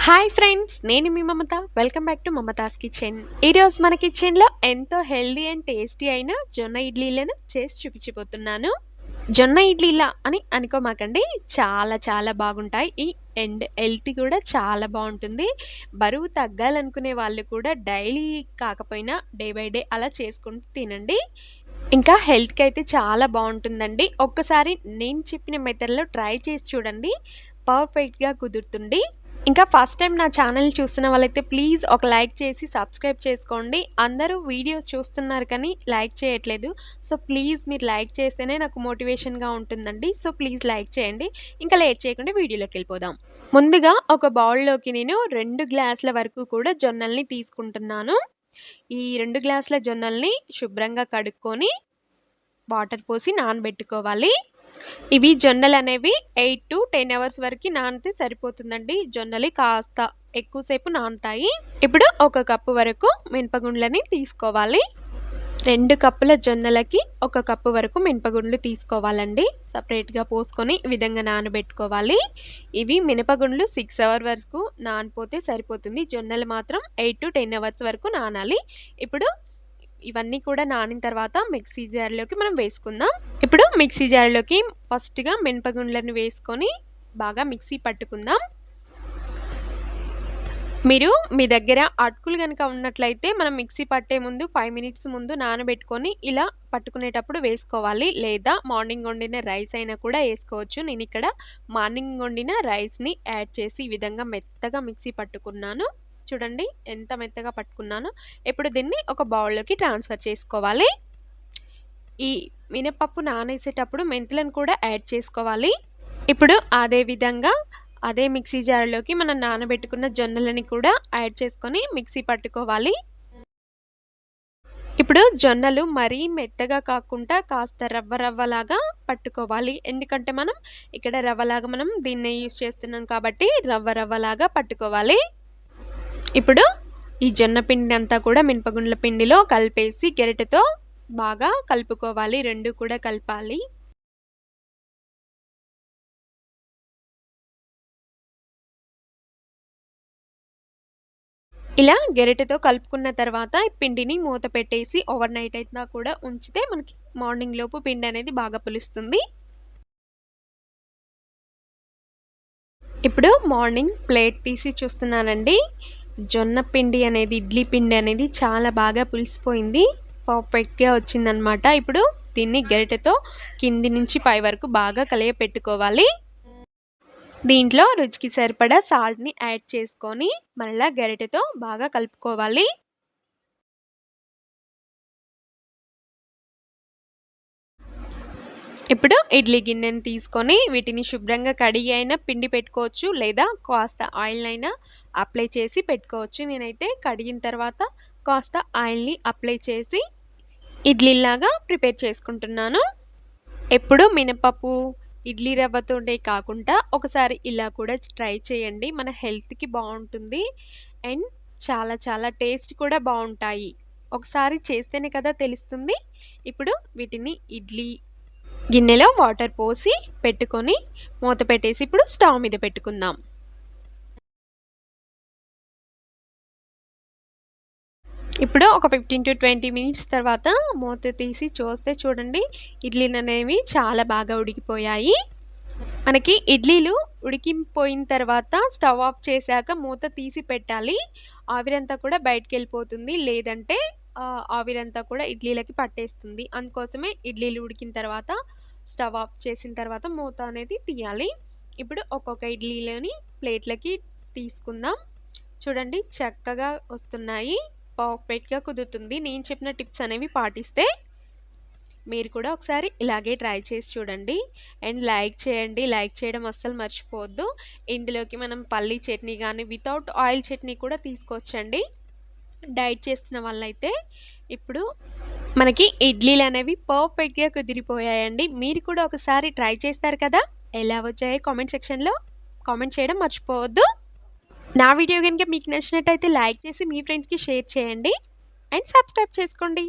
Hi friends, నేను మీ Mamata. Welcome back to Mamata's kitchen. ఈరోజు మన కిచెన్లో ఎంతో హెల్దీ అండ్ టేస్టీ అయిన జొన్న ఇడ్లీలను చేసి చూపించబోతున్నాను. జొన్న ఇడ్లీలా అని అనుకోమాకండి, చాలా చాలా బాగుంటాయి. అండ్ హెల్తీ కూడా చాలా బాగుంటుంది. బరువు తగ్గాలనుకునే వాళ్ళు కూడా డైలీ కాకపోయినా డే బై డే అలా చేసుకుంటూ తినండి. ఇంకా హెల్త్కి అయితే చాలా బాగుంటుందండి. ఒక్కసారి నేను చెప్పిన మెథడ్లో ట్రై చేసి చూడండి, పర్ఫెక్ట్గా కుదురుతుంది. ఇంకా ఫస్ట్ టైం నా ఛానల్ చూస్తున్న వాళ్ళైతే ప్లీజ్ ఒక లైక్ చేసి సబ్స్క్రైబ్ చేసుకోండి. అందరూ వీడియోస్ చూస్తున్నారు కానీ లైక్ చేయట్లేదు. సో ప్లీజ్ మీరు లైక్ చేస్తేనే నాకు మోటివేషన్గా ఉంటుందండి. సో ప్లీజ్ లైక్ చేయండి. ఇంకా లేట్ చేయకుండా వీడియోలోకి వెళ్ళిపోదాం. ముందుగా ఒక బౌల్లోకి నేను 2 గ్లాసుల వరకు కూడా జొన్నల్ని తీసుకుంటున్నాను. ఈ 2 గ్లాసుల జొన్నల్ని శుభ్రంగా కడుక్కొని వాటర్ పోసి నానబెట్టుకోవాలి. ఇవి జొన్నలనేవి 8-10 అవర్స్ వరకు నానితే సరిపోతుందండి. జొన్నలు కాస్త ఎక్కువసేపు నానుతాయి. ఇప్పుడు 1 కప్పు వరకు మినపగుండ్లని తీసుకోవాలి. 2 కప్పుల జొన్నలకి 1 కప్పు వరకు మినపగుండ్లు తీసుకోవాలండి. సపరేట్గా పోసుకొని ఈ విధంగా నానబెట్టుకోవాలి. ఇవి మినపగుండ్లు 6 అవర్స్ వరకు నానిపోతే సరిపోతుంది. జొన్నలు మాత్రం 8-10 అవర్స్ వరకు నానాలి. ఇప్పుడు ఇవన్నీ కూడా నానిన తర్వాత మిక్సీ జార్లోకి మనం వేసుకుందాం. ఇప్పుడు మిక్సీ జార్లోకి ఫస్ట్గా మినపగుండ్లను వేసుకొని బాగా మిక్సీ పట్టుకుందాం. మీరు మీ దగ్గర అటుకులు కనుక ఉన్నట్లయితే మనం మిక్సీ పట్టే ముందు 5 మినిట్స్ ముందు నానబెట్టుకొని ఇలా పట్టుకునేటప్పుడు వేసుకోవాలి. లేదా మార్నింగ్ వండిన రైస్ అయినా కూడా వేసుకోవచ్చు. నేను ఇక్కడ మార్నింగ్ వండిన రైస్ని యాడ్ చేసి ఈ విధంగా మెత్తగా మిక్సీ పట్టుకున్నాను. చూడండి ఎంత మెత్తగా పట్టుకున్నానో. ఇప్పుడు దీన్ని ఒక బౌల్లోకి ట్రాన్స్ఫర్ చేసుకోవాలి. ఈ మినపప్పు నానేసేటప్పుడు మెంతులను కూడా యాడ్ చేసుకోవాలి. ఇప్పుడు అదే విధంగా అదే మిక్సీ జార్లోకి మనం నానబెట్టుకున్న జొన్నలని కూడా యాడ్ చేసుకొని మిక్సీ పట్టుకోవాలి. ఇప్పుడు జొన్నలు మరీ మెత్తగా కాకుండా కాస్త రవ్వలాగా పట్టుకోవాలి. ఎందుకంటే మనం ఇక్కడ రవ్వలాగా మనం దీన్నే యూజ్ చేస్తున్నాం కాబట్టి రవ్వలాగా పట్టుకోవాలి. ఇప్పుడు ఈ జొన్న పిండి అంతా కూడా మినపగుండ్ల పిండిలో కలిపేసి గరిటెతో బాగా కలుపుకోవాలి. 2 కూడా కలపాలి. ఇలా గరిటెతో కలుపుకున్న తర్వాత పిండిని మూత పెట్టేసి ఓవర్ నైట్ అయినా కూడా ఉంచితే మనకి మార్నింగ్ లోపు పిండి అనేది బాగా పులుస్తుంది. ఇప్పుడు మార్నింగ్ ప్లేట్ తీసి చూస్తున్నానండి. జొన్న పిండి అనేది, ఇడ్లీ పిండి అనేది చాలా బాగా పులిసిపోయింది. పర్ఫెక్ట్గా వచ్చిందనమాట. ఇప్పుడు దీన్ని గరిటెతో కింది నుంచి పై వరకు బాగా కలియపెట్టుకోవాలి. దీంట్లో రుచికి సరిపడా సాల్ట్ని యాడ్ చేసుకొని మళ్ళీ గరిటెతో బాగా కలుపుకోవాలి. ఇప్పుడు ఇడ్లీ గిన్నెని తీసుకొని వీటిని శుభ్రంగా కడిగి అయినా పిండి పెట్టుకోవచ్చు, లేదా కాస్త ఆయిల్ అయినా అప్లై చేసి పెట్టుకోవచ్చు. నేనైతే కడిగిన తర్వాత కాస్త ఆయిల్ని అప్లై చేసి ఇడ్లీలాగా ప్రిపేర్ చేసుకుంటున్నాను. ఎప్పుడు మినపప్పు ఇడ్లీ రవ్వతోనే కాకుండా ఒకసారి ఇలా కూడా ట్రై చేయండి. మన హెల్త్కి బాగుంటుంది అండ్ చాలా చాలా టేస్ట్ కూడా బాగుంటాయి. ఒకసారి చేస్తేనే కదా తెలుస్తుంది. ఇప్పుడు వీటిని ఇడ్లీ గిన్నెలో వాటర్ పోసి పెట్టుకొని మూత పెట్టేసి ఇప్పుడు స్టవ్ మీద పెట్టుకుందాం. ఇప్పుడు ఒక 15-20 మినిట్స్ తర్వాత మూత తీసి చూస్తే చూడండి ఇడ్లీలు అనేవి చాలా బాగా ఉడికిపోయాయి. మనకి ఇడ్లీలు ఉడికిపోయిన తర్వాత స్టవ్ ఆఫ్ చేశాక మూత తీసి పెట్టాలి. ఆవిరంతా కూడా బయటికి వెళ్ళిపోతుంది. లేదంటే ఆవిరంతా కూడా ఇడ్లీలకి పట్టేస్తుంది. అందుకోసమే ఇడ్లీలు ఉడికిన తర్వాత స్టవ్ ఆఫ్ చేసిన తర్వాత మూత అనేది తీయాలి. ఇప్పుడు ఒక్కొక్క ఇడ్లీలని ప్లేట్లకి తీసుకుందాం. చూడండి చక్కగా వస్తున్నాయి. పర్ఫెక్ట్గా కుదురుతుంది. నేను చెప్పిన టిప్స్ అనేవి పాటిస్తే మీరు కూడా ఒకసారి ఇలాగే ట్రై చేసి చూడండి. అండ్ లైక్ చేయండి. లైక్ చేయడం అస్సలు మర్చిపోవద్దు. ఇందులోకి మనం పల్లీ చట్నీ కానీ వితౌట్ ఆయిల్ చట్నీ కూడా తీసుకోవచ్చండి డైట్ చేస్తున్న వాళ్ళైతే. ఇప్పుడు మనకి ఇడ్లీలు అనేవి పర్ఫెక్ట్గా కుదిరిపోయాయండి. మీరు కూడా ఒకసారి ట్రై చేస్తారు కదా, ఎలా వచ్చాయో కామెంట్ సెక్షన్లో కామెంట్ చేయడం మర్చిపోవద్దు. నా వీడియో కనుక మీకు నచ్చినట్టయితే లైక్ చేసి మీ ఫ్రెండ్స్కి షేర్ చేయండి అండ్ సబ్స్క్రైబ్ చేసుకోండి.